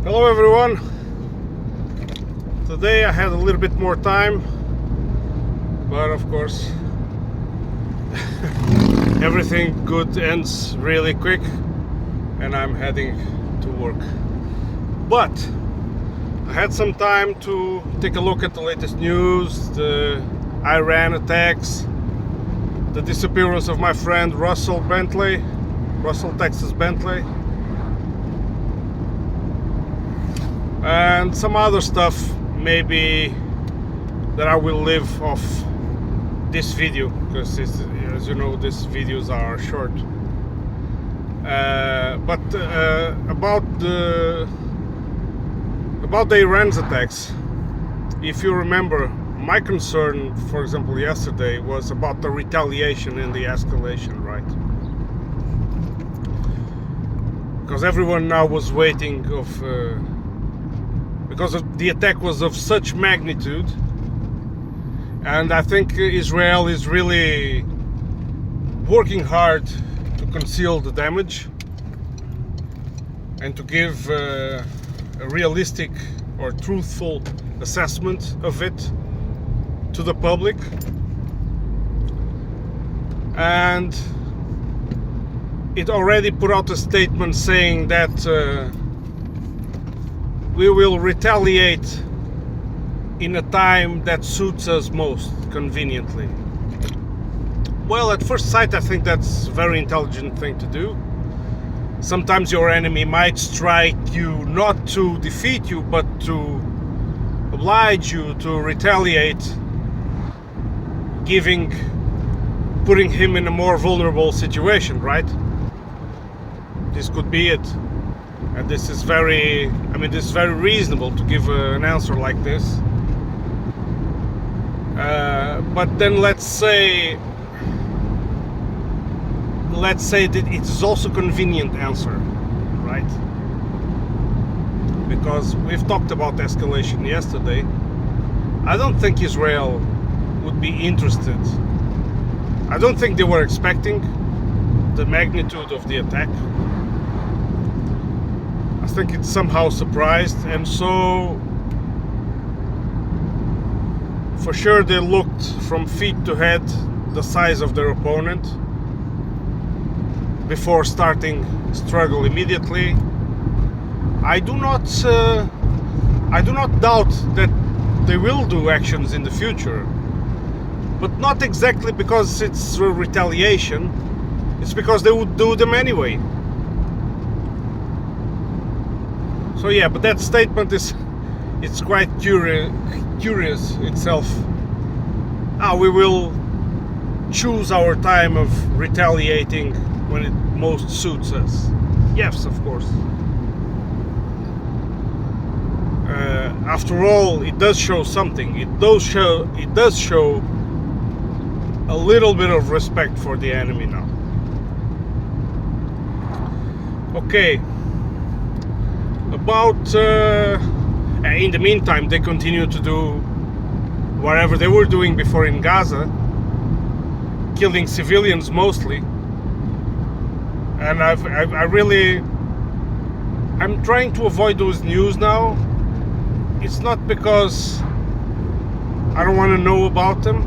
Hello everyone. Today I had a little bit more time, but of course everything good ends really quick and I'm heading to work. But I had some time to take a look at the latest news, the Iran attacks, the disappearance of my friend Russell Texas Bentley, and some other stuff maybe that I will leave off this video because as you know these videos are short. But about the Iran's attacks, if you remember, my concern, for example, yesterday was about the retaliation and the escalation, right? Because everyone now was waiting because the attack was of such magnitude, and I think Israel is really working hard to conceal the damage and to give a realistic or truthful assessment of it to the public. And it already put out a statement saying that we will retaliate in a time that suits us most conveniently. Well, at first sight I think that's a very intelligent thing to do. Sometimes your enemy might strike you not to defeat you, but to oblige you to retaliate, putting him in a more vulnerable situation, right? This could be it. And this is very reasonable to give an answer like this. But then let's say that it is also a convenient answer, right? Because we've talked about escalation yesterday. I don't think Israel would be interested. I don't think they were expecting the magnitude of the attack. I think it's somehow surprised, and so for sure they looked from feet to head the size of their opponent before starting struggle immediately. I do not doubt that they will do actions in the future, but not exactly because it's a retaliation. It's because they would do them anyway. So yeah, but that statement it's quite curious itself. We will choose our time of retaliating when it most suits us. Yes, of course. After all, it does show something. It does show a little bit of respect for the enemy now. Okay. In the meantime, they continue to do whatever they were doing before in Gaza, killing civilians mostly. And I'm trying to avoid those news now. It's not because I don't want to know about them.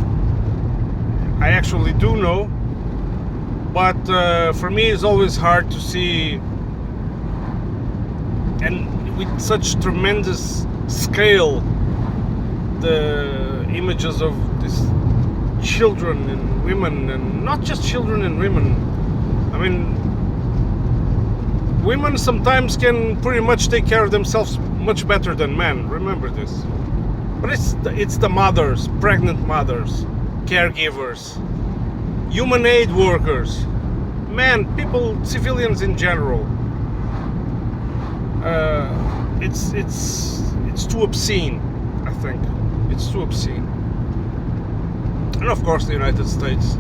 I actually do know. But for me, it's always hard to see, and with such tremendous scale, the images of these children and women, and not just children and women. I mean, women sometimes can pretty much take care of themselves much better than men. Remember this. But it's the mothers, pregnant mothers, caregivers, human aid workers, men, people, civilians in general. It's too obscene. I think it's too obscene. And of course, the United States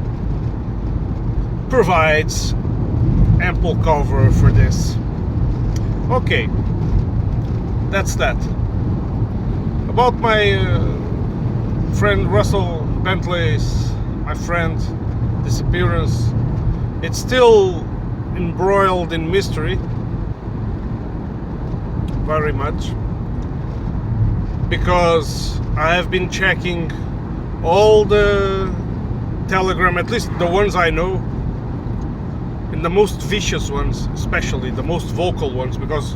provides ample cover for this. Okay, that's that. About my friend Russell Bentley's, my friend, disappearance, it's still embroiled in mystery. very much, because I have been checking all the Telegram, at least the ones I know, and the most vicious ones, especially the most vocal ones, because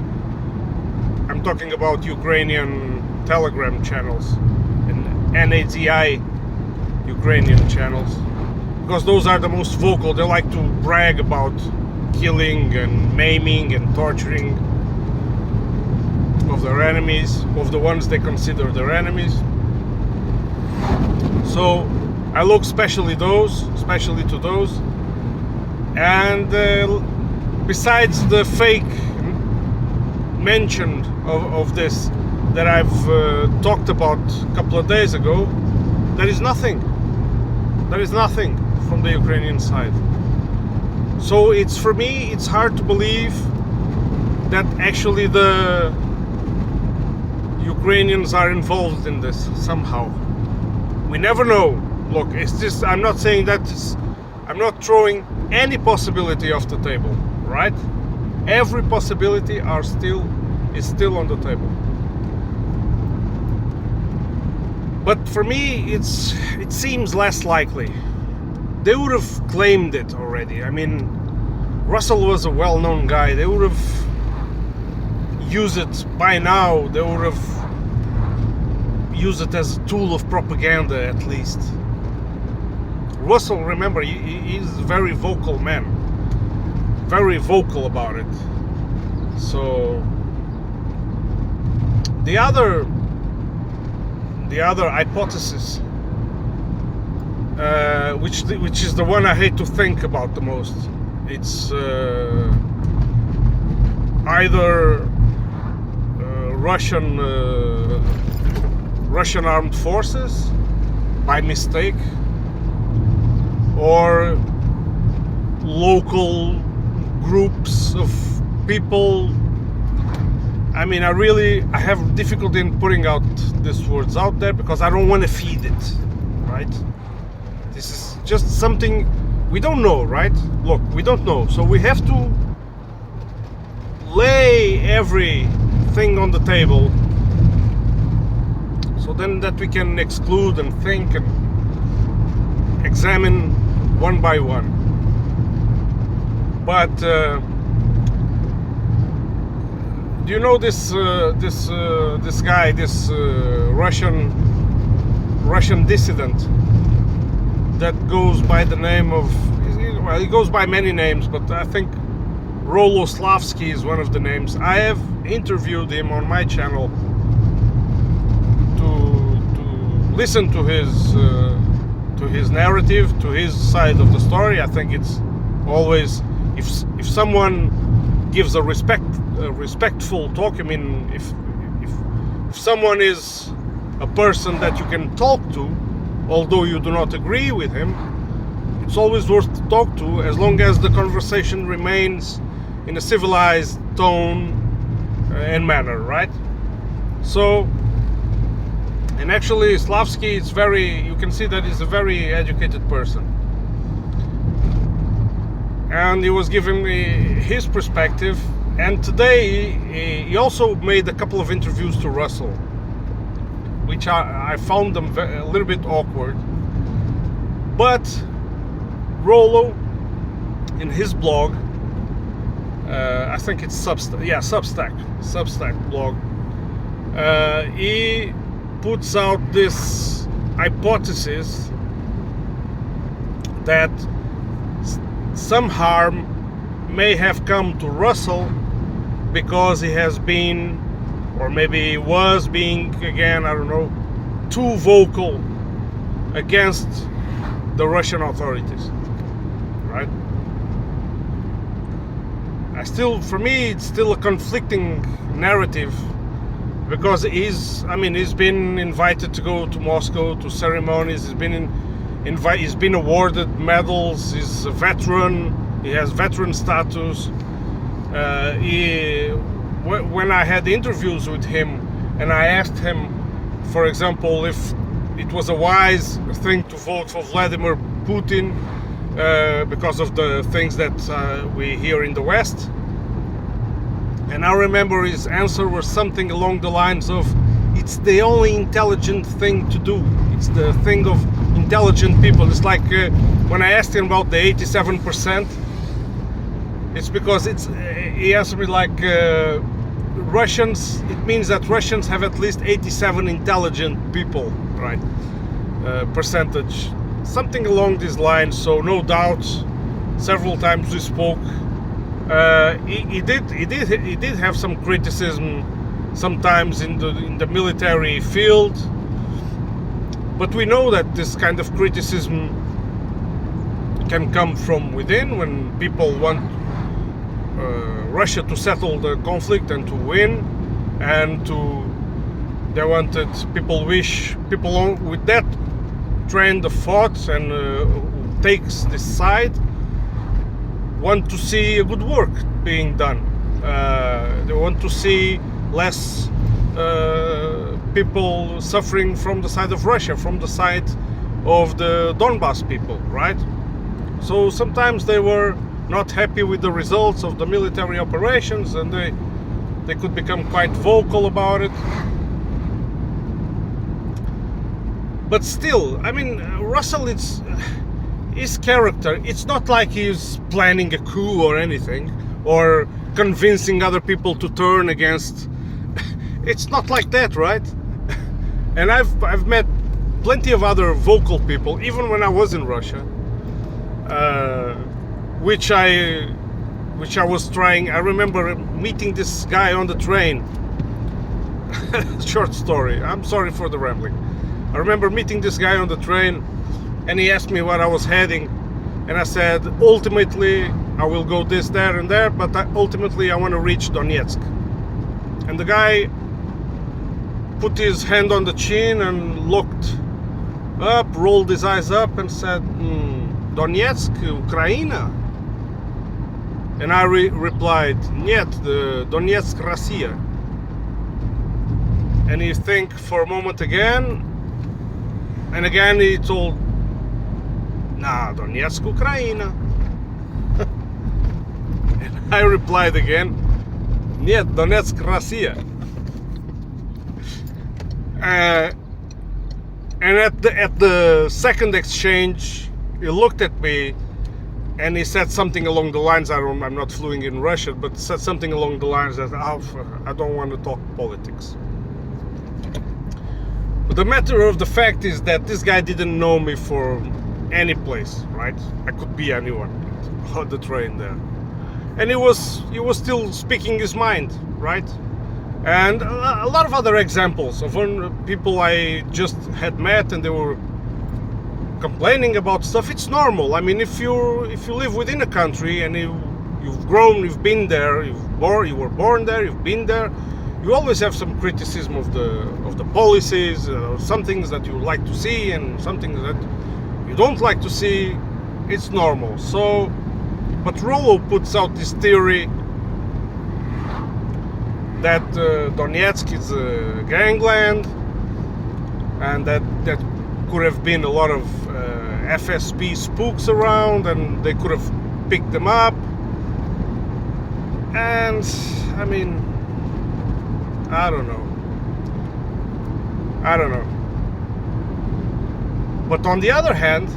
I'm talking about Ukrainian Telegram channels and NAZI Ukrainian channels, because those are the most vocal. They like to brag about killing and maiming and torturing of their enemies, of the ones they consider their enemies. So I look especially to those, and besides the fake mention of this that I've talked about a couple of days ago, there is nothing from the Ukrainian side. So it's, for me, it's hard to believe that actually the Ukrainians are involved in this somehow. We never know. Look, it's just, I'm not saying that, I'm not throwing any possibility off the table, right? Every possibility is still on the table. But for me, it seems less likely. They would have claimed it already. I mean, Russell was a well-known guy. They would have used it by now. They would have used it as a tool of propaganda, at least. Russell, remember, he's a very vocal man. Very vocal about it. So the other hypothesis, which is the one I hate to think about the most, it's either Russian armed forces by mistake, or local groups of people. I mean, I have difficulty in putting out these words out there because I don't want to feed it, right? This is just something we don't know, right? Look, we don't know, so we have to lay everything on the table, so then that we can exclude and think and examine one by one. But do you know this guy, this Russian dissident that goes by the name of, well, he goes by many names, but I think Rollo Slavsky is one of the names. I have interviewed him on my channel to listen to his narrative, to his side of the story. I think it's always, if someone gives a respectful talk, I mean, if someone is a person that you can talk to, although you do not agree with him, it's always worth to talk to, as long as the conversation remains in a civilized tone and manner, right? So, and actually Slavsky is you can see that he's a very educated person. And he was giving me his perspective, and today he also made a couple of interviews to Russell, which I found them a little bit awkward. But Rollo, in his blog, I think it's Substack blog, he puts out this hypothesis that some harm may have come to Russell because he has been, or maybe he was being, again, I don't know, too vocal against the Russian authorities, right? For me, it's still a conflicting narrative, because he's been invited to go to Moscow to ceremonies. He's been awarded medals. He's a veteran. He has veteran status. When I had interviews with him, and I asked him, for example, if it was a wise thing to vote for Vladimir Putin because of the things that we hear in the West, And I remember his answer was something along the lines of, it's the only intelligent thing to do. It's the thing of intelligent people. It's like when I asked him about the 87%, it's because he answered me like, Russians, it means that Russians have at least 87 intelligent people, right? Percentage. Something along these lines, so no doubt, several times we spoke. He did have some criticism sometimes in the military field, but we know that this kind of criticism can come from within when people want Russia to settle the conflict and to win, and they wanted people with that trend of thought and who takes this side want to see a good work being done. They want to see less people suffering from the side of Russia, from the side of the Donbas people, right? So sometimes they were not happy with the results of the military operations, and they could become quite vocal about it. But still, I mean, Russell, his character, it's not like he's planning a coup or anything, or convincing other people to turn against. It's not like that, right? And I've met plenty of other vocal people, even when I was in Russia, which I was trying. I remember meeting this guy on the train. Short story. I'm sorry for the rambling. I remember meeting this guy on the train, and he asked me where I was heading, and I said, ultimately I will go this, there, and there, but ultimately I want to reach Donetsk. And the guy put his hand on the chin and looked up, rolled his eyes up, and said, Donetsk, Ukraine? And I replied, Нет, Donetsk, Russia. And he think for a moment again, and again he told, nah, Donetsk, Ukraine. And I replied again, Нет, Donetsk, Russia. And at the second exchange, he looked at me and he said something along the lines, I'm not fluent in Russian, but said something along the lines that, I don't want to talk politics. But the matter of the fact is that this guy didn't know me from any place, right? I could be anyone on the train there. And he was still speaking his mind, right? And a lot of other examples of people I just had met and they were complaining about stuff. It's normal. I mean, if you live within a country and you've grown, you've been there, you were born there, you've been there, you always have some criticism of the policies, some things that you like to see and some things that you don't like to see. It's normal. So, but Rollo puts out this theory that Donetsk is a gangland, and that could have been a lot of FSB spooks around, and they could have picked them up. And I mean, I don't know. But on the other hand,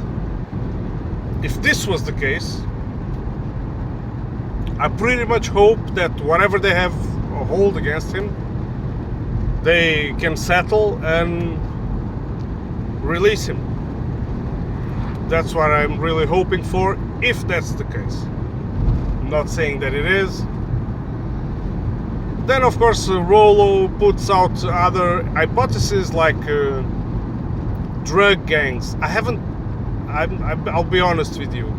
if this was the case, I pretty much hope that whatever they have a hold against him, they can settle and release him. That's what I'm really hoping for, if that's the case. I'm not saying that it is. Then of course Rollo puts out other hypotheses like drug gangs. I'll be honest with you,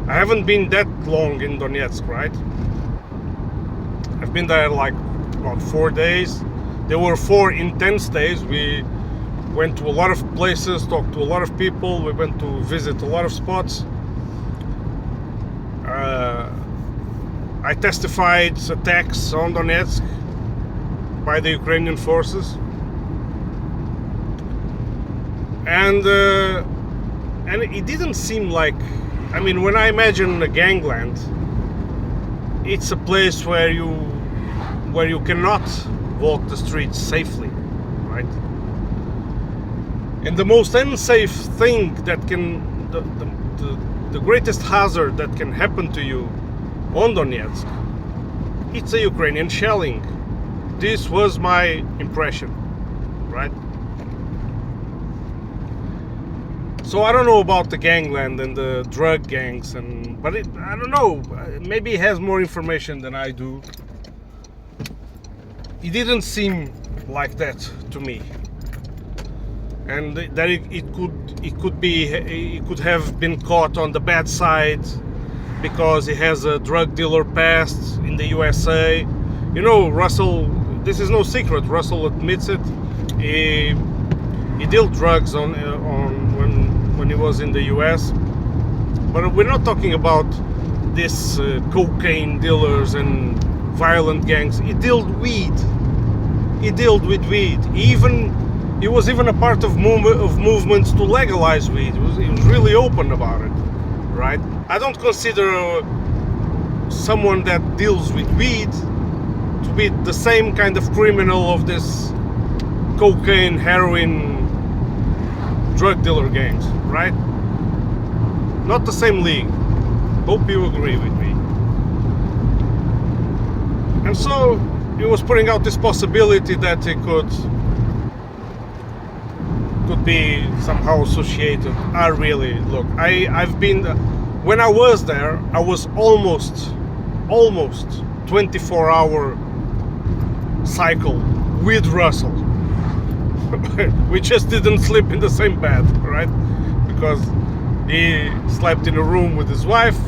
I haven't been that long in Donetsk, right? I've been there like about 4 days. There were 4 intense days. We went to a lot of places, talked to a lot of people, we went to visit a lot of spots. I testified attacks on Donetsk by the Ukrainian forces, and it didn't seem like, I mean, when I imagine a gangland, it's a place where you where you cannot walk the streets safely, right? And the most unsafe thing that can, the greatest hazard that can happen to you on Donetsk, it's a Ukrainian shelling. This was my impression, right? So I don't know about the gangland and the drug gangs, but I don't know. Maybe he has more information than I do. It didn't seem like that to me, and that it could have been caught on the bad side because he has a drug dealer past in the USA. You know, Russell. This is no secret. Russell admits it. He dealt drugs on when he was in the US. But we're not talking about this cocaine dealers and violent gangs. He dealt weed. He dealt with weed. He was even a part of movements to legalize weed. He was really open about it, right? I don't consider someone that deals with weed to be the same kind of criminal of this cocaine, heroin, drug dealer gangs, right? Not the same league. Hope you agree with me. And so he was putting out this possibility that he could be somehow associated. I've been, when I was there, I was almost 24-hour cycle with Russell. We just didn't sleep in the same bed, right? Because he slept in a room with his wife.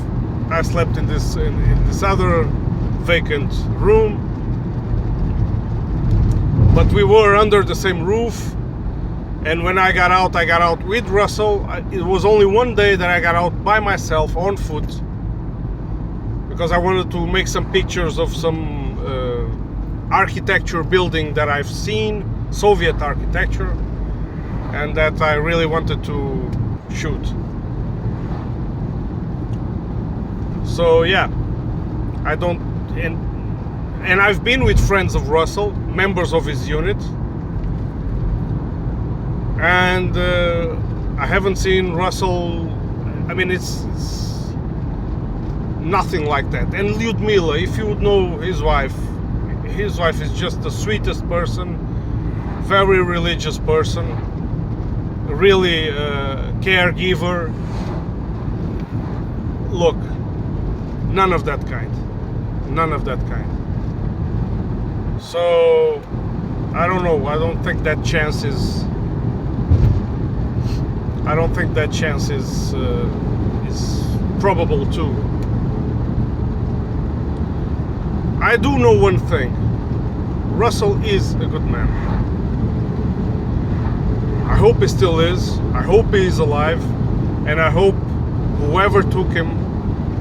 I slept in this other vacant room. But we were under the same roof. And when I got out with Russell. It was only one day that I got out by myself on foot, because I wanted to make some pictures of some architecture building that I've seen, Soviet architecture, and that I really wanted to shoot. So yeah, I don't, and I've been with friends of Russell, members of his unit, and I haven't seen Russell. I mean, it's nothing like that. And Lyudmila, if you would know his wife is just the sweetest person, very religious person, really caregiver. Look, none of that kind. So I don't know. I don't think that chance is probable too. I do know one thing. Russell is a good man. I hope he still is. I hope he is alive, and I hope whoever took him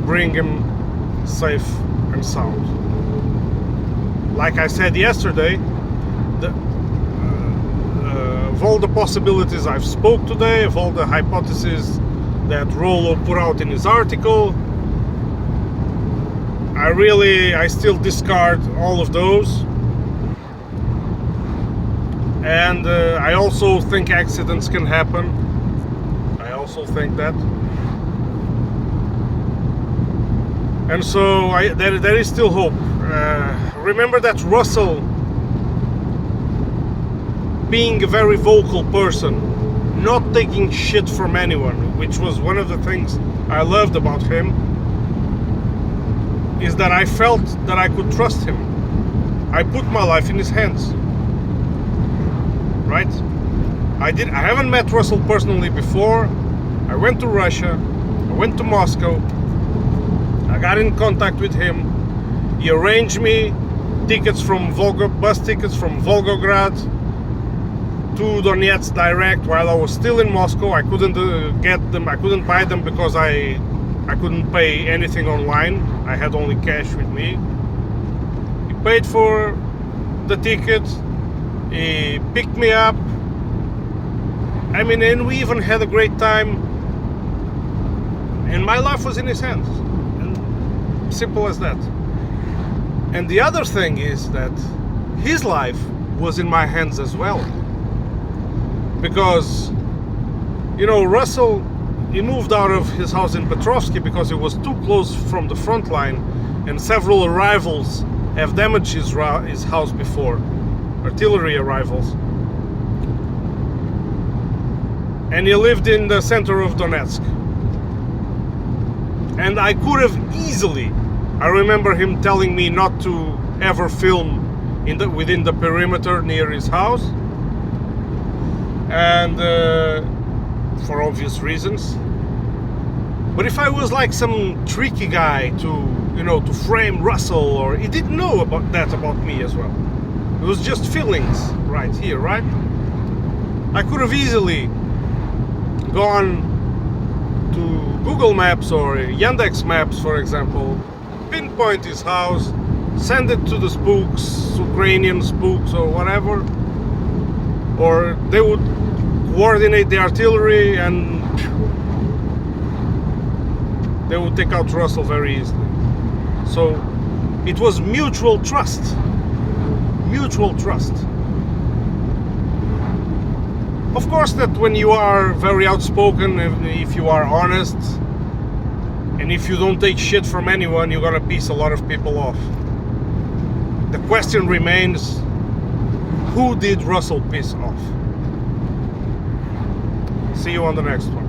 bring him safe and sound. Like I said yesterday, of all the possibilities I've spoke today, of all the hypotheses that Rollo put out in his article, I still discard all of those. And I also think accidents can happen. I also think that. And so there is still hope. Remember that Russell, being a very vocal person, not taking shit from anyone, which was one of the things I loved about him, is that I felt that I could trust him. I put my life in his hands. Right? I haven't met Russell personally before. I went to Russia. I went to Moscow. I got in contact with him. He arranged me bus tickets from Volgograd to Donetsk direct while I was still in Moscow. I couldn't get them. I couldn't buy them because I couldn't pay anything online. I had only cash with me. He paid for the ticket. He picked me up. I mean, and we even had a great time. And my life was in his hands. And simple as that. And the other thing is that his life was in my hands as well. Because, you know, Russell, he moved out of his house in Petrovsky because it was too close from the front line, and several arrivals have damaged his house before, artillery arrivals. And he lived in the center of Donetsk. And I could have easily, I remember him telling me not to ever film within the perimeter near his house, and for obvious reasons. But if I was like some tricky guy to frame Russell, or he didn't know about me as well. It was just feelings right here, right? I could have easily gone to Google Maps or Yandex Maps, for example, pinpoint his house, send it to the spooks, Ukrainian spooks or whatever, or they would coordinate the artillery and they would take out Russell very easily. So it was mutual trust. Mutual trust. Of course that when you are very outspoken, if you are honest, and if you don't take shit from anyone, you're gonna piss a lot of people off. The question remains, who did Russell piss off? See you on the next one.